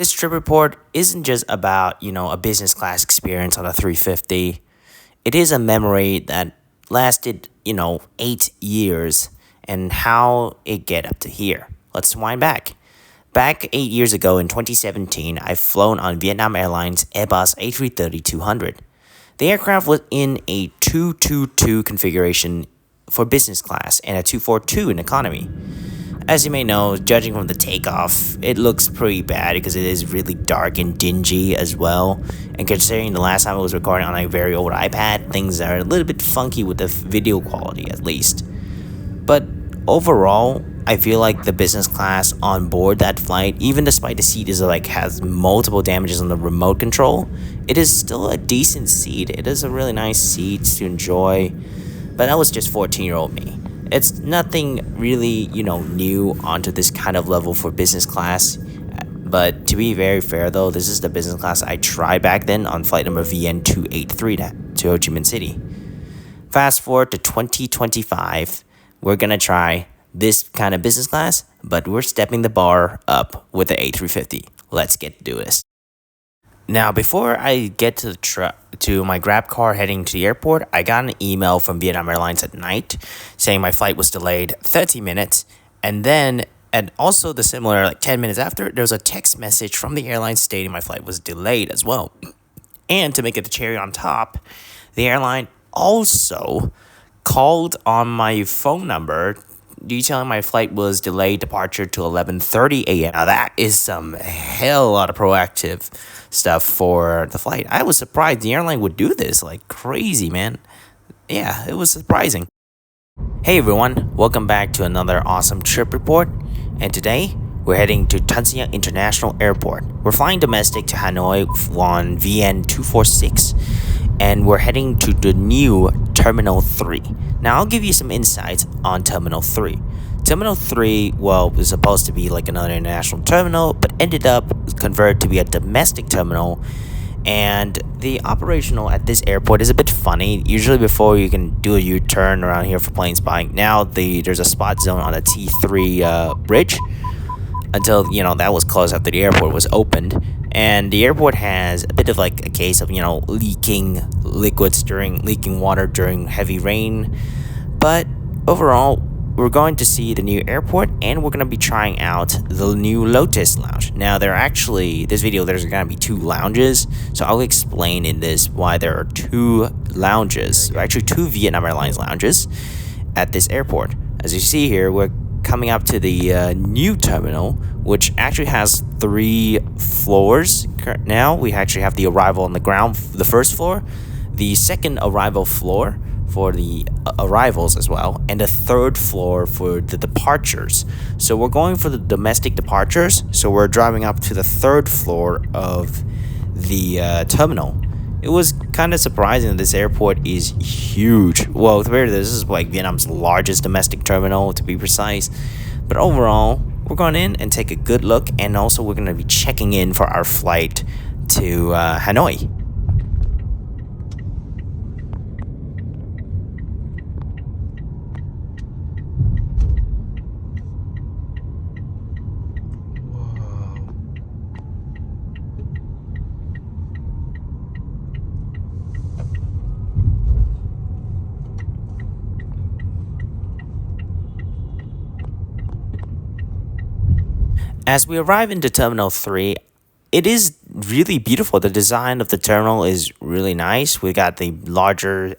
This trip report isn't just about, a business class experience on a 350. It is a memory that lasted, 8 years and how it get up to here. Let's wind back. Back 8 years ago in 2017, I've flown on Vietnam Airlines Airbus A330-200. The aircraft was in a 222 configuration for business class and a 242 in economy. As you may know, judging from the takeoff, it looks pretty bad because it is really dark and dingy as well. And considering the last time I was recording on a very old iPad, things are a little bit funky with the video quality at least. But overall, I feel like the business class on board that flight, even despite the seat has multiple damages on the remote control, it is still a decent seat. It is a really nice seat to enjoy. But that was just 14-year-old me. It's nothing really, new onto this kind of level for business class. But to be very fair though, this is the business class I tried back then on flight number VN283 to Ho Chi Minh City. Fast forward to 2025, we're gonna try this kind of business class, but we're stepping the bar up with the A350. Let's get to do this. Now, before I get to my Grab car heading to the airport, I got an email from Vietnam Airlines at night saying my flight was delayed 30 minutes. And also the similar, 10 minutes after, there was a text message from the airline stating my flight was delayed as well. And to make it the cherry on top, the airline also called on my phone number detailing my flight was delayed departure to 11:30 a.m. Now that is some hell lot of proactive stuff for the flight. I was surprised the airline would do this like crazy, man. Yeah, it was surprising. Hey everyone, welcome back to another awesome trip report. And today we're heading to TomsAviation International Airport. We're flying domestic to Hanoi on VN246, and we're heading to the new Terminal 3. Now, I'll give you some insights on Terminal 3. Terminal 3, was supposed to be like another international terminal, but ended up converted to be a domestic terminal. And the operational at this airport is a bit funny. Usually before you can do a U-turn around here for plane spotting, now there's a spot zone on the T3 bridge until, that was closed after the airport was opened. And the airport has a bit of a case of, leaking water during heavy rain. But overall, we're going to see the new airport and we're going to be trying out the new Lotus lounge. Now, this video, there's going to be two lounges. So I'll explain in this why there are two lounges, or actually two Vietnam Airlines lounges at this airport. As you see here, we're coming up to the new terminal, which actually has 3 floors. Now we actually have the arrival on the ground, the first floor, the second arrival floor for the arrivals as well, and the third floor for the departures. So we're going for the domestic departures, so we're driving up to the third floor of the terminal. It was kind of surprising that this airport is huge. Well, this is Vietnam's largest domestic terminal, to be precise. But overall, we're going in and take a good look, and also we're going to be checking in for our flight to Hanoi. As we arrive into Terminal 3, it is really beautiful. The design of the terminal is really nice. We got the larger,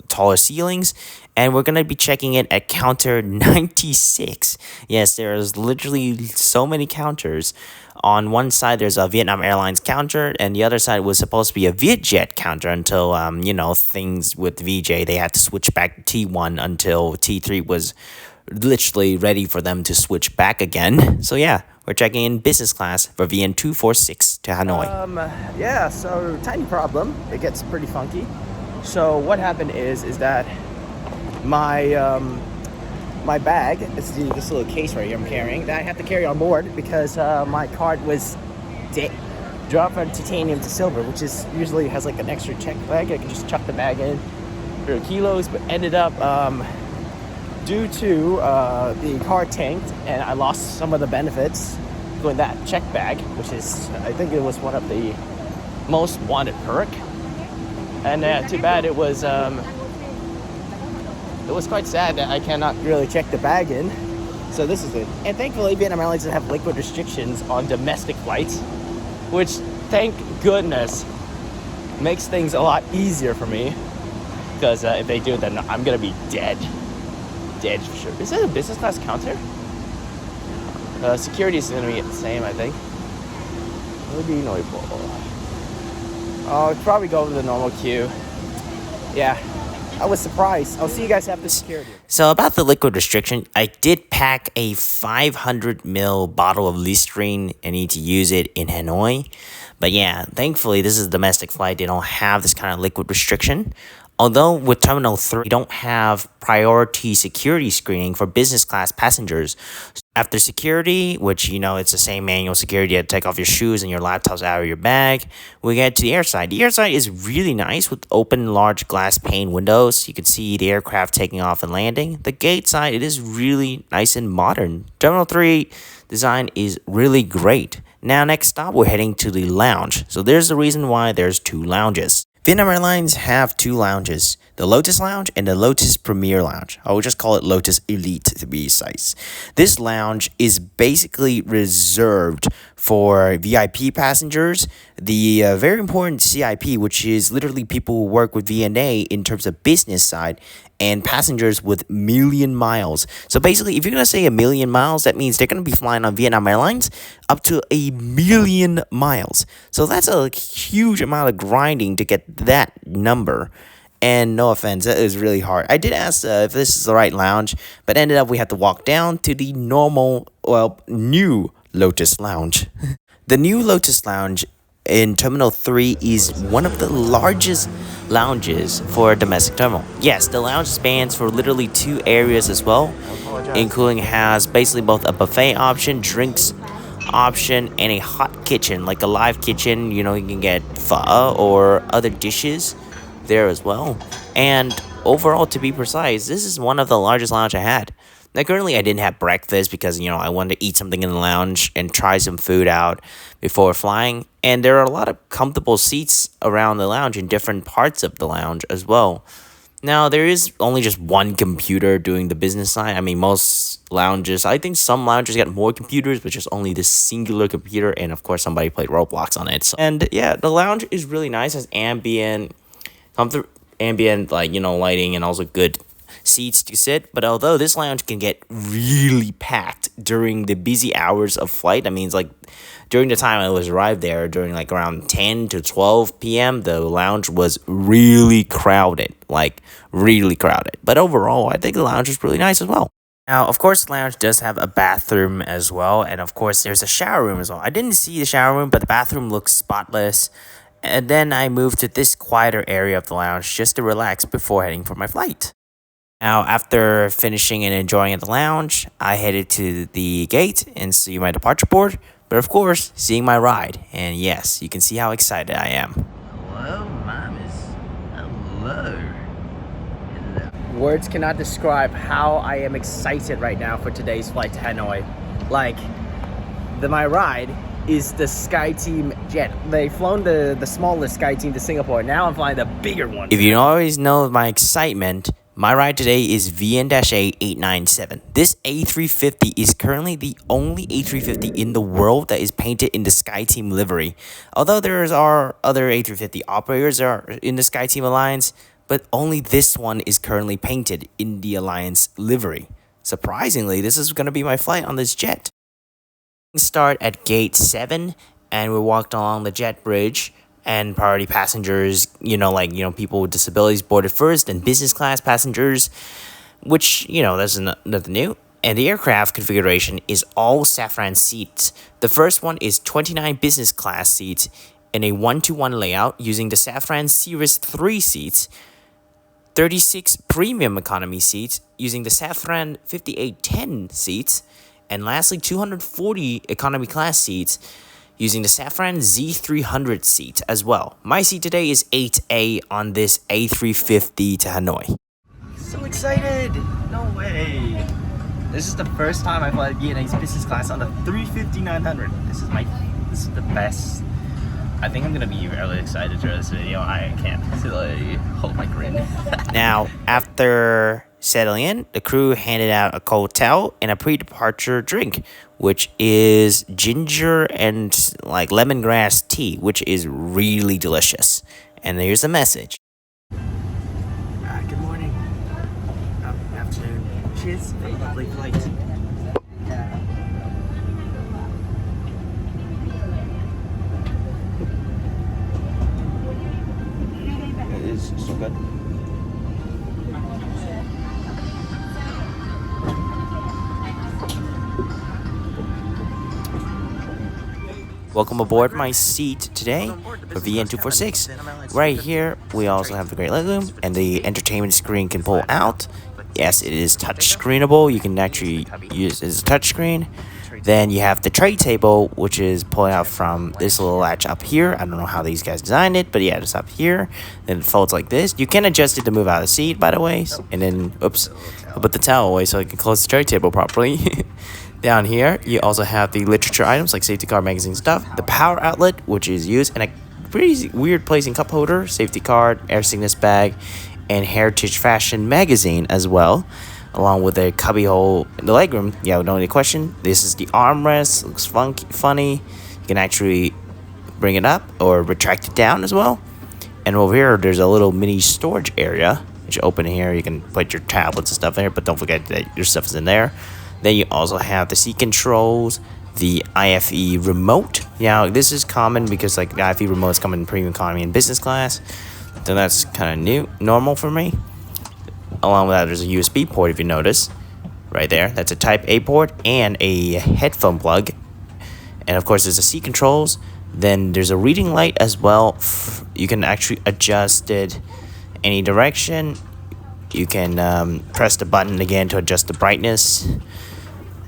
taller ceilings, and we're going to be checking in at counter 96. Yes, there's literally so many counters. On one side, there's a Vietnam Airlines counter, and the other side was supposed to be a Vietjet counter until, things with VJ, they had to switch back to T1 until T3 was literally ready for them to switch back again. So yeah, we're checking in business class for VN246 to Hanoi. So tiny problem. It gets pretty funky. So what happened is that my my bag, this little case right here I'm carrying, that I have to carry on board because my card was dropped from titanium to silver, which is usually has an extra check bag. I can just chuck the bag in 0 kilos, but ended up due to the car tanked and I lost some of the benefits go in that check bag, which is, I think it was one of the most wanted perk. And too bad it was quite sad that I cannot really check the bag in. So this is it. And thankfully, Vietnam Airlines doesn't have liquid restrictions on domestic flights, which, thank goodness, makes things a lot easier for me. Because if they do, then I'm gonna be dead. Dead for sure. Is it a business class counter? Security is gonna be the same, I think. I'll probably go with the normal queue. Yeah, I was surprised. I'll see you guys after security. So about the liquid restriction, I did pack a 500 ml bottle of Listerine and need to use it in Hanoi. But yeah, thankfully this is a domestic flight. They don't have this kind of liquid restriction. Although with Terminal 3, we don't have priority security screening for business class passengers. After security, which, you know, it's the same manual security, you have to take off your shoes and your laptops out of your bag, we get to the airside. The airside is really nice with open, large glass pane windows. You can see the aircraft taking off and landing. The gate side, it is really nice and modern. Terminal 3 design is really great. Now, next stop, we're heading to the lounge. So there's the reason why there's 2 lounges. Vietnam Airlines have 2 lounges, the Lotus Lounge and the Lotus Premier Lounge. I will just call it Lotus Elite to be precise. This lounge is basically reserved for VIP passengers, the very important CIP, which is literally people who work with VNA in terms of business side, and passengers with million miles. So basically, if you're going to say 1,000,000 miles, that means they're going to be flying on Vietnam Airlines up to 1,000,000 miles. So that's a huge amount of grinding to get that number. And no offense, that is really hard. I did ask if this is the right lounge, but ended up we had to walk down to the new Lotus Lounge. The new Lotus Lounge in Terminal 3 is one of the largest lounges for a domestic terminal. Yes, the lounge spans for literally 2 areas as well, including has basically both a buffet option, drinks option, and a hot kitchen, like a live kitchen. You know, you can get pho or other dishes there as well. And overall, to be precise, this is one of the largest lounge I had. Now, currently, I didn't have breakfast because, you know, I wanted to eat something in the lounge and try some food out before flying. And there are a lot of comfortable seats around the lounge in different parts of the lounge as well. Now, there is only just one computer doing the business side. I mean, most lounges, I think some lounges got more computers, but just only this singular computer. And, of course, somebody played Roblox on it. So, and, yeah, the lounge is really nice. It has ambient, like, you know, lighting and also good seats to sit. But although this lounge can get really packed during the busy hours of flight, that means like during the time I was arrived there, during like around 10 to 12 p.m., the lounge was really crowded, like really crowded. But overall, I think the lounge is really nice as well. Now, of course, the lounge does have a bathroom as well. And of course, there's a shower room as well. I didn't see the shower room, but the bathroom looks spotless. And then I moved to this quieter area of the lounge just to relax before heading for my flight. Now, after finishing and enjoying at the lounge, I headed to the gate and see my departure board. But of course, seeing my ride. And yes, you can see how excited I am. Hello, mamas. Hello. Words cannot describe how I am excited right now for today's flight to Hanoi. Like, my ride is the SkyTeam jet. They've flown the smallest SkyTeam to Singapore. Now I'm flying the bigger one. If you don't always know my excitement, my ride today is VN-A897. This A350 is currently the only A350 in the world that is painted in the SkyTeam livery. Although there are other A350 operators that are in the SkyTeam Alliance, but only this one is currently painted in the Alliance livery. Surprisingly, this is going to be my flight on this jet. Start at gate 7, and we walked along the jet bridge. And priority passengers, people with disabilities boarded first, and business class passengers, which, that's nothing new. And the aircraft configuration is all saffron seats. The first one is 29 business class seats in a 1-to-1 layout using the Safran Series 3 seats, 36 premium economy seats using the Safran 5810 seats, and lastly 240 economy class seats using the Safran Z300 seat as well. My seat today is 8A on this A350 to Hanoi. So excited! No way! This is the first time I fly Vietnamese business class on the 350-900. This is the best. I think I'm gonna be really excited for this video. I can't really hold my grin. Now, after settling in, the crew handed out a cold towel and a pre-departure drink, which is ginger and like lemongrass tea, which is really delicious. And here's the message. Good morning. Afternoon. Cheers for a lovely flight. It is so good. Welcome aboard my seat today for VN246. Right here, we also have the great legroom and the entertainment screen can pull out. Yes, it is touch screenable. You can actually use it as a touch screen. Then you have the tray table, which is pulling out from this little latch up here. I don't know how these guys designed it, but yeah, it's up here. Then it folds like this. You can adjust it to move out of the seat, by the way. And then, oops, I'll put the towel away so I can close the tray table properly. Down here, you also have the literature items like safety card, magazine stuff, the power outlet, which is used, and a pretty weird placing cup holder, safety card, air sickness bag, and heritage fashion magazine as well, along with a cubby hole in the legroom. Yeah, don't need a question. This is the armrest. Looks funny. You can actually bring it up or retract it down as well. And over here, there's a little mini storage area. Which you open here, you can put your tablets and stuff in there, but don't forget that your stuff is in there. Then you also have the seat controls, the IFE remote. Now, this is common because like the IFE remotes come in premium economy and business class. So that's kind of normal for me. Along with that, there's a USB port if you notice. Right there. That's a Type A port and a headphone plug. And of course, there's the seat controls. Then there's a reading light as well. You can actually adjust it any direction. You can press the button again to adjust the brightness.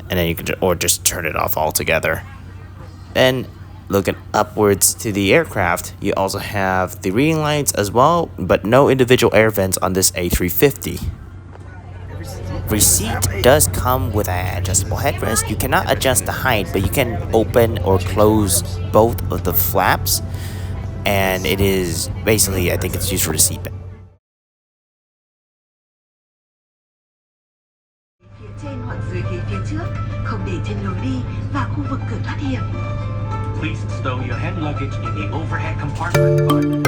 And then you can just turn it off altogether. Then looking upwards to the aircraft, you also have the reading lights as well, but no individual air vents on this A350. Every seat does come with an adjustable headrest. You cannot adjust the height, but you can open or close both of the flaps. And it is basically, I think it's used for the seat back. Trên hoặc dưới ghế phía trước, không để trên lối đi và khu vực cửa thoát hiểm. Please stow your hand luggage in the overhead compartment.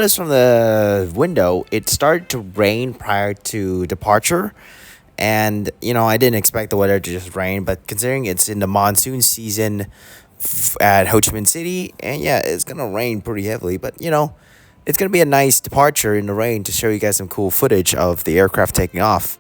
noticed from the window, it started to rain prior to departure. And, I didn't expect the weather to just rain, but considering it's in the monsoon season at Ho Chi Minh City, and yeah, it's going to rain pretty heavily, but, it's going to be a nice departure in the rain to show you guys some cool footage of the aircraft taking off.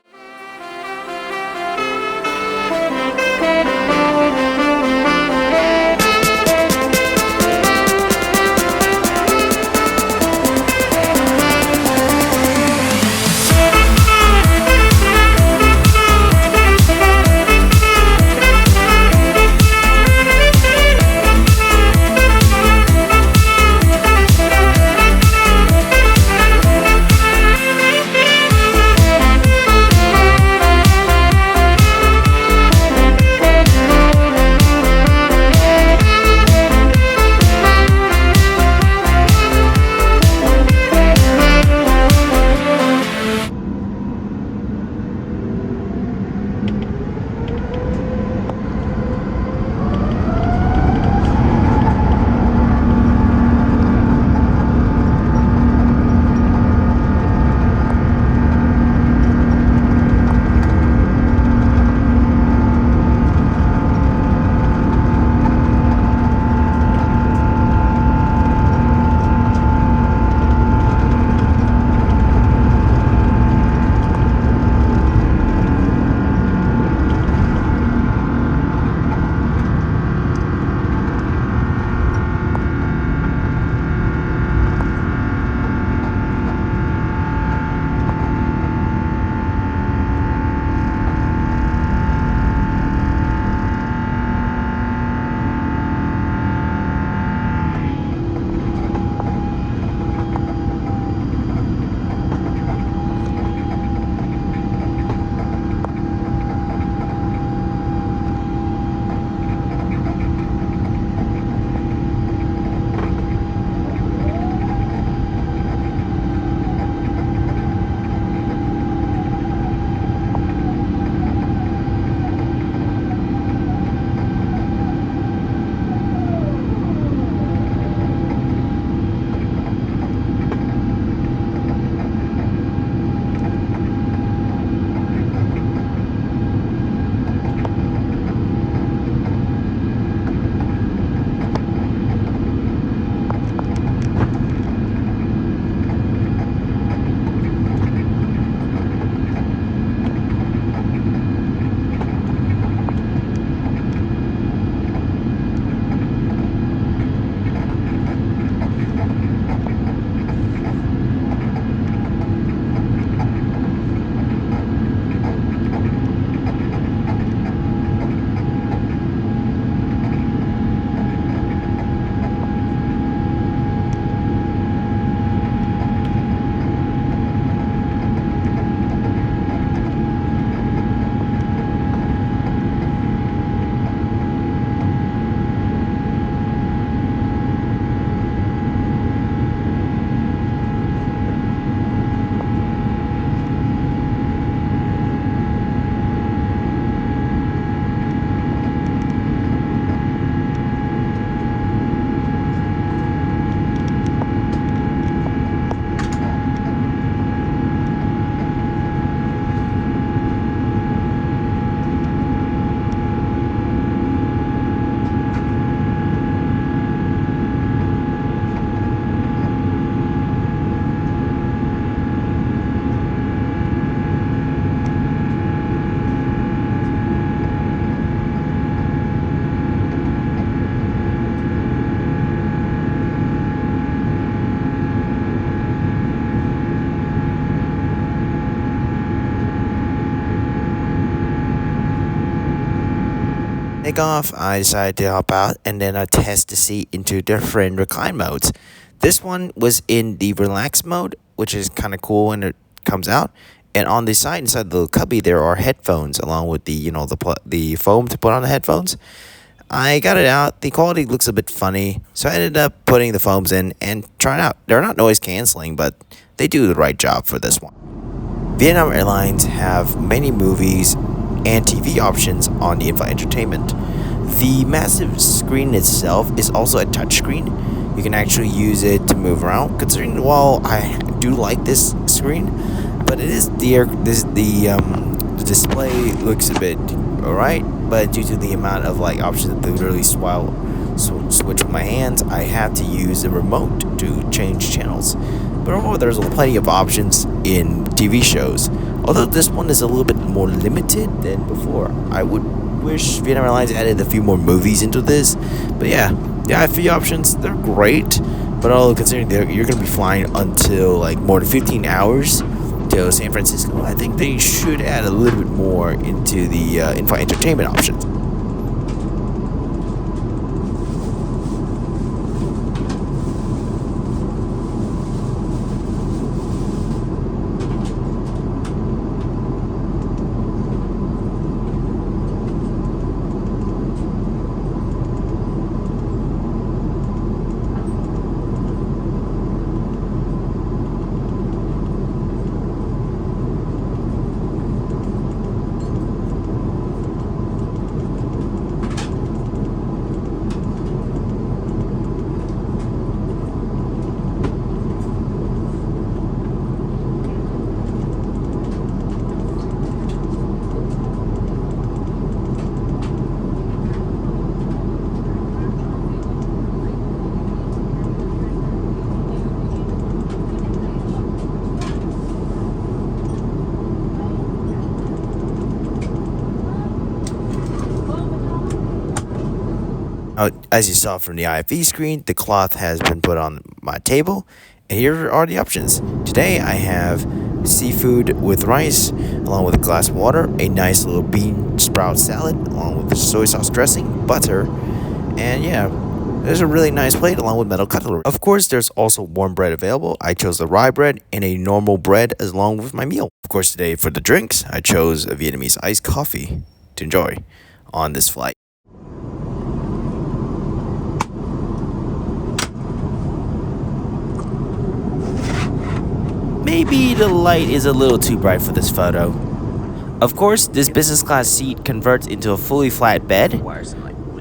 Takeoff, I decided to hop out and then I test the seat into different recline modes. This one was in the relax mode, which is kind of cool when it comes out. And on the side inside the cubby, there are headphones along with the foam to put on the headphones. I got it out. The quality looks a bit funny, so I ended up putting the foams in and trying it out. They're not noise canceling, but they do the right job for this one. Vietnam Airlines have many movies and TV options on the in-flight entertainment. The massive screen itself is also a touchscreen. You can actually use it to move around. Considering, well, I do like this screen, but it is the display looks a bit alright. But due to the amount of like options to literally switch with my hands, I have to use the remote to change channels. But overall, there's plenty of options in TV shows. Although this one is a little bit more limited than before. I would wish Vietnam Airlines added a few more movies into this. But yeah, the IFE options, they're great. But all considering you're going to be flying until like more than 15 hours to San Francisco, I think they should add a little bit more into the in-flight entertainment options. As you saw from the IFE screen, the cloth has been put on my table, and here are the options. Today I have seafood with rice, along with a glass of water, a nice little bean sprout salad, along with the soy sauce dressing, butter, and yeah, there's a really nice plate along with metal cutlery. Of course, there's also warm bread available. I chose the rye bread and a normal bread along with my meal. Of course, today for the drinks, I chose a Vietnamese iced coffee to enjoy on this flight. Maybe the light is a little too bright for this photo. Of course, this business class seat converts into a fully flat bed.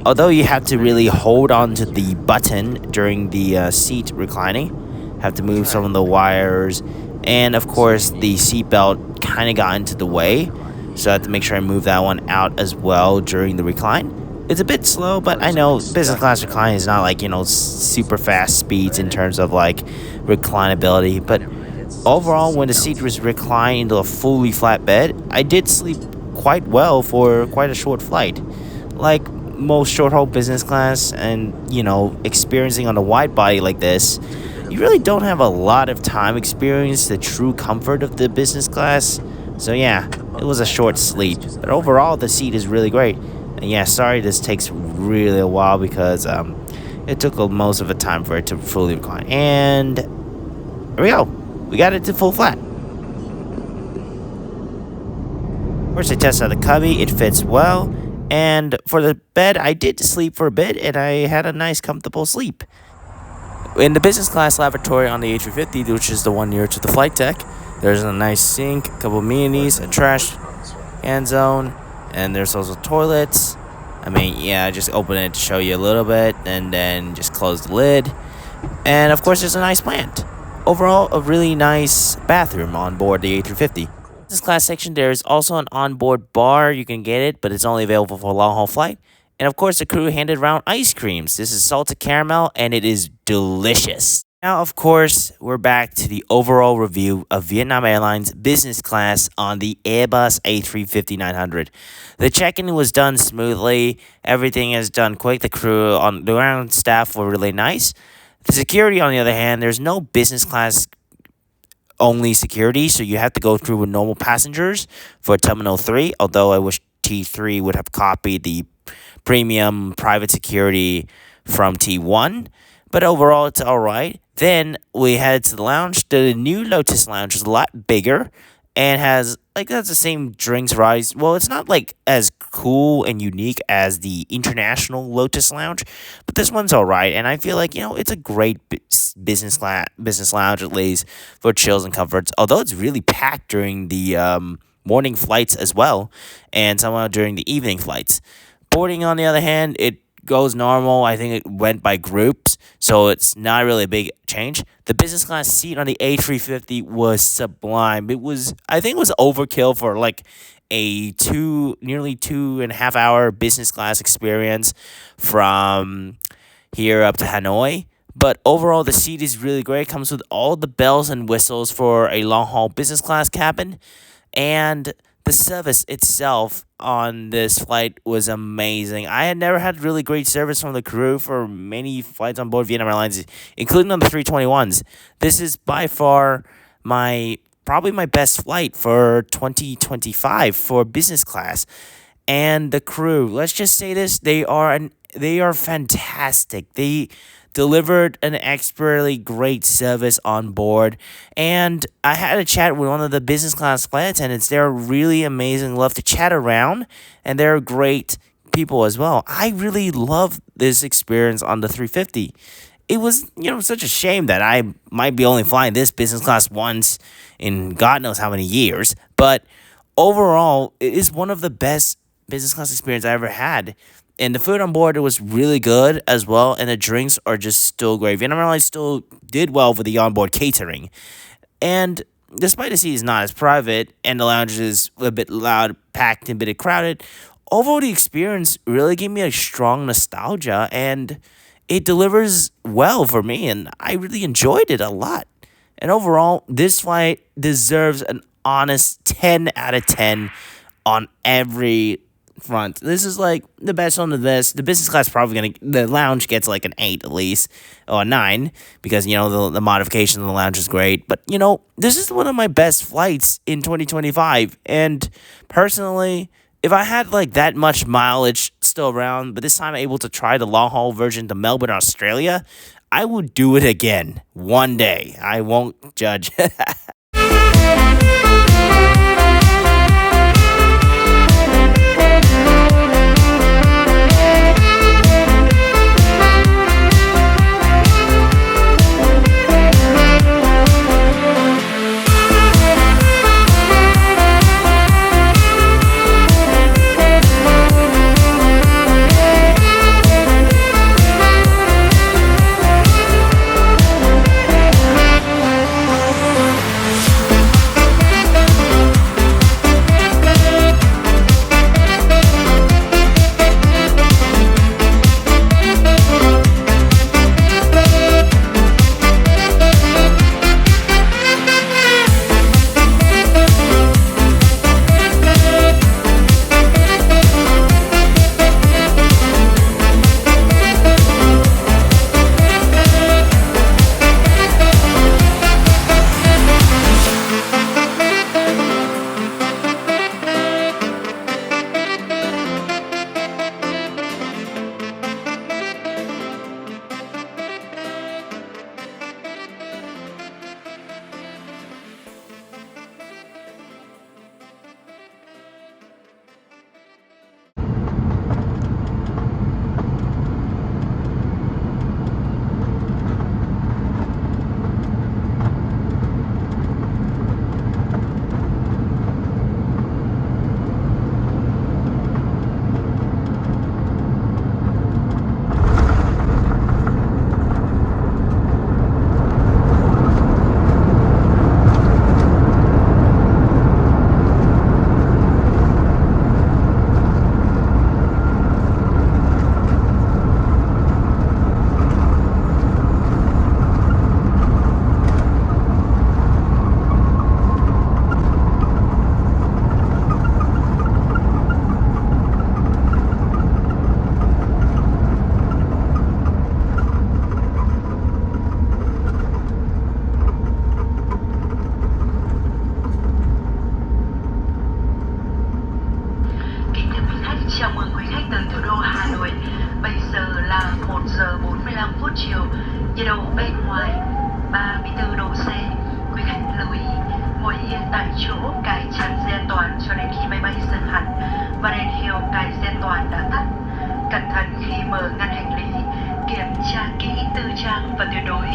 Although you have to really hold on to the button during the seat reclining, have to move some of the wires, and of course the seatbelt kind of got into the way, so I have to make sure I move that one out as well during the recline. It's a bit slow, but I know business class recline is not like, super fast speeds in terms of like reclinability, but overall, when the seat was reclined into a fully flat bed, I did sleep quite well for quite a short flight. Like most short-haul business class and, experiencing on a wide body like this, you really don't have a lot of time experience the true comfort of the business class. So yeah, it was a short sleep. But overall, the seat is really great. And yeah, sorry this takes really a while because it took most of the time for it to fully recline. And here we go. We got it to full flat. First, I tested out the cubby. It fits well. And for the bed, I did sleep for a bit, and I had a nice, comfortable sleep. In the business class lavatory on the A350, which is the one near to the flight deck, there's a nice sink, a couple amenities, a trash can zone, and there's also toilets. I just open it to show you a little bit, and then just close the lid. And, of course, there's a nice plant. Overall, a really nice bathroom on board the A350. In this class section, there is also an onboard bar. You can get it, but it's only available for a long-haul flight. And of course, the crew handed around ice creams. This is salted caramel, and it is delicious. Now, of course, we're back to the overall review of Vietnam Airlines business class on the Airbus A350-900. The check-in was done smoothly. Everything is done quick. The crew on the ground staff were really nice. The security, on the other hand, there's no business class only security, so you have to go through with normal passengers for Terminal 3, although I wish T3 would have copied the premium private security from T1, but overall it's alright. Then we head to the lounge. The new Lotus lounge is a lot bigger and has that's the same drinks rise. Well, it's not as cool and unique as the international Lotus lounge, but this one's alright, and I feel like it's a great business lounge, at least for chills and comforts, although it's really packed during the morning flights as well, and somehow during the evening flights. Boarding, on the other hand, it goes normal. I think it went by groups, So it's not really a big change. The business class seat on the A350 was sublime. I think it was overkill for like nearly 2.5 hour business class experience from here up to Hanoi. But overall, the seat is really great. It comes with all the bells and whistles for a long haul business class cabin. And the service itself on this flight was amazing. I had never had really great service from the crew for many flights on board Vietnam Airlines, including on the 321s. This is by far probably my best flight for 2025 for business class. And the crew, let's just say this, they are fantastic. They delivered an expertly great service on board. And I had a chat with one of the business class flight attendants. They're really amazing, love to chat around, and they're great people as well. I really love this experience on the 350. It was, such a shame that I might be only flying this business class once in God knows how many years. But overall, it is one of the best business class experience I ever had. And the food on board, it was really good as well. And the drinks are just still great. Vietnam Airlines still did well for the onboard catering. And despite the seat is not as private and the lounge is a bit loud, packed, and a bit crowded, overall the experience really gave me a strong nostalgia. And it delivers well for me. And I really enjoyed it a lot. And overall, this flight deserves an honest 10 out of 10 on every front. This is like the best on the list. The business class the lounge gets like an 8 at least, or a 9, because, the modification of the lounge is great. But, this is one of my best flights in 2025. And personally, if I had like that much mileage still around, but this time I'm able to try the long haul version to Melbourne, Australia, I would do it again one day. I won't judge. nhiệt độ bên ngoài 34 độ C. Quý khách lưu ý ngồi yên tại chỗ, cài chặt dây an toàn cho đến khi máy bay dừng hẳn và đèn hiệu cài dây an toàn đã tắt. Cẩn thận khi mở ngăn hành lý, kiểm tra kỹ tư trang và tuyệt đối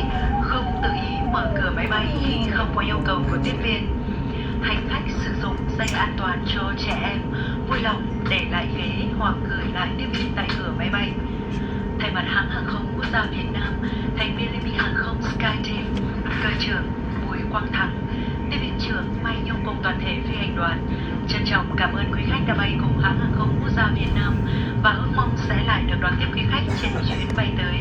không tự ý mở cửa máy bay khi không có yêu cầu của tiếp viên. Hành khách sử dụng dây an toàn cho trẻ em vui lòng để lại ghế hoặc gửi lại tiếp viên tại cửa máy bay. Thay mặt hãng hàng không quốc gia Việt Nam, thành viên Liên minh hàng không SkyTeam, cơ trưởng Bùi Quang Thắng, tiếp viên trưởng Mai Nhung cùng toàn thể phi hành đoàn trân trọng cảm ơn quý khách đã bay cùng hãng hàng không quốc gia Việt Nam và ước mong sẽ lại được đón tiếp quý khách trên chuyến bay tới.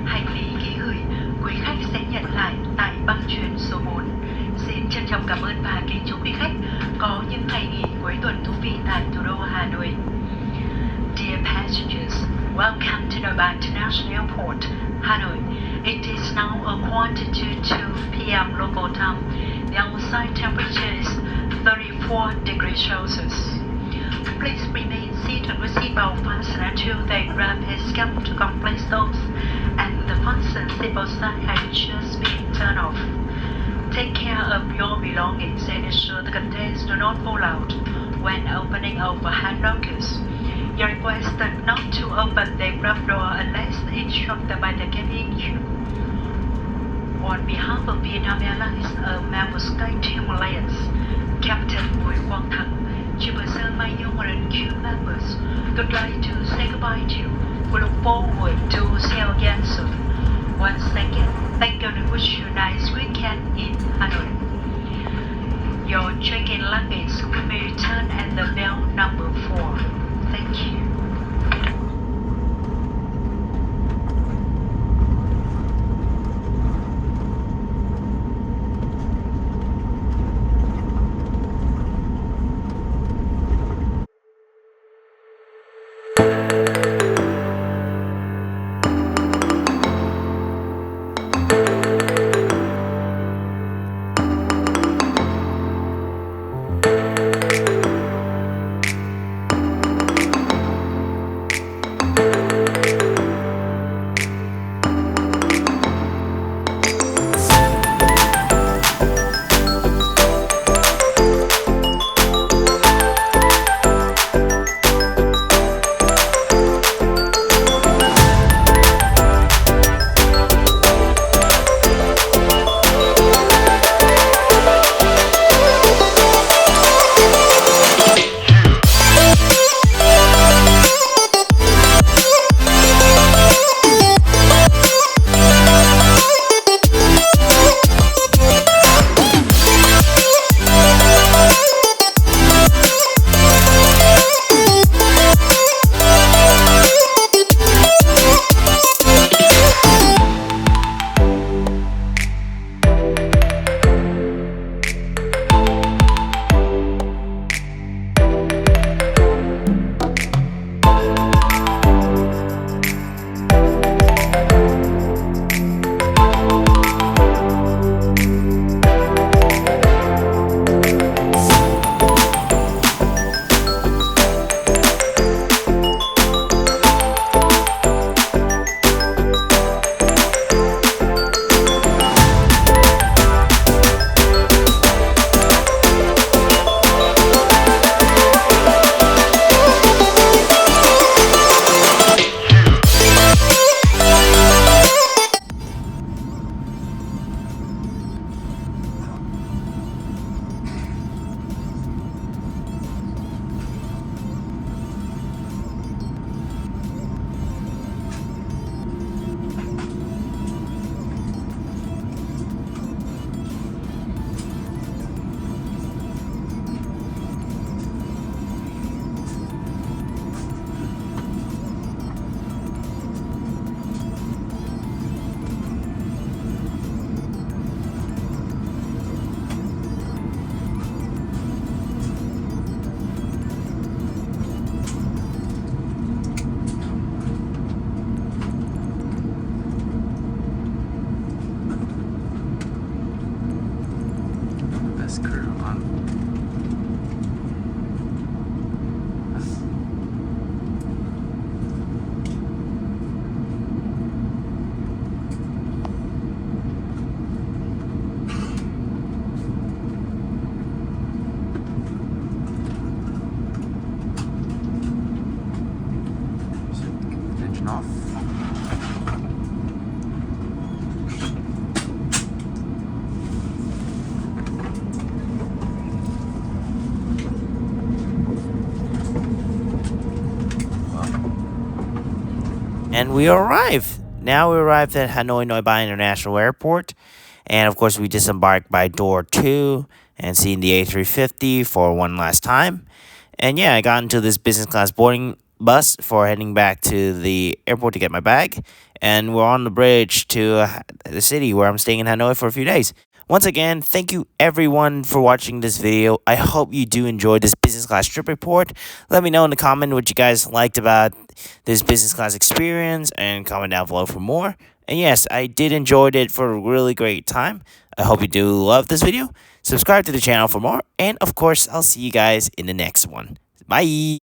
Hành lý ký gửi, quý khách sẽ nhận lại tại băng chuyền số 4. Xin trân trọng cảm ơn và kính chúc quý khách có những ngày nghỉ cuối tuần thú vị tại thủ đô Hà Nội. Dear passengers, welcome to Nhat International Airport, Hanoi. It is now a quarter to 2 p.m. local time. The outside temperature is 34 degrees Celsius. Please remain seated with seatbelt fastened until the aircraft has come to complete stops and the fasten seatbelt sign has just been turned off. Take care of your belongings and ensure the contents do not fall out when opening overhead lockers. You're requested not to open the aircraft door unless instructed by the cabin crew. On behalf of Vietnam Airlines, a member SkyTeam Alliance, Captain Bùi Quang Thắng, Tripreport Mai Nhung and crew members would like to say goodbye to you. We look forward to see you again soon. Once again, thank you and wish you a nice weekend in Hanoi. Your check-in luggage will be returned at the bell number 4. Thank you. And we arrived. Now we arrived at Hanoi Noi International Airport. And of course, we disembarked by door 2 and seen the A350 for one last time. And yeah, I got into this business class boarding bus for heading back to the airport to get my bag. And we're on the bridge to the city where I'm staying in Hanoi for a few days. Once again, thank you everyone for watching this video. I hope you do enjoy this business class trip report. Let me know in the comment what you guys liked about this business class experience and comment down below for more. And yes, I did enjoy it for a really great time. I hope you do love this video. Subscribe to the channel for more. And of course, I'll see you guys in the next one. Bye!